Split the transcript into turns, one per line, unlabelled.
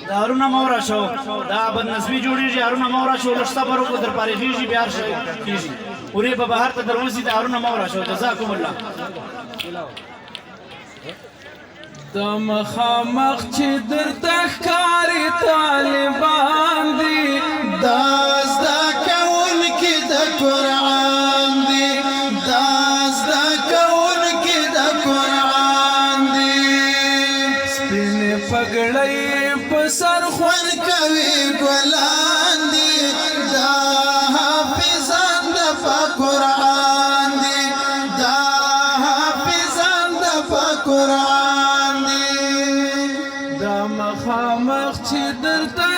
دا هارونه مه وراشو دا بدنظمي جوړېږي هارونه مه وراشو لږ صبر وکړو در فارغېږي بیا هر شی کېږي ورې به بهر ته در وځي دا هارونه مه وراشو جزاکم الله
د مخامخ چې درته ښکاري طالبان دي
دا زده کوونکي د قرآن دي دا زده کوونکي د قرآن دي
سپینې پګړۍ په سر
خوند کوي ګلان دي دا حافظان د په قرآن دي دا حافظان د په قرآن
د مخامخ چې درته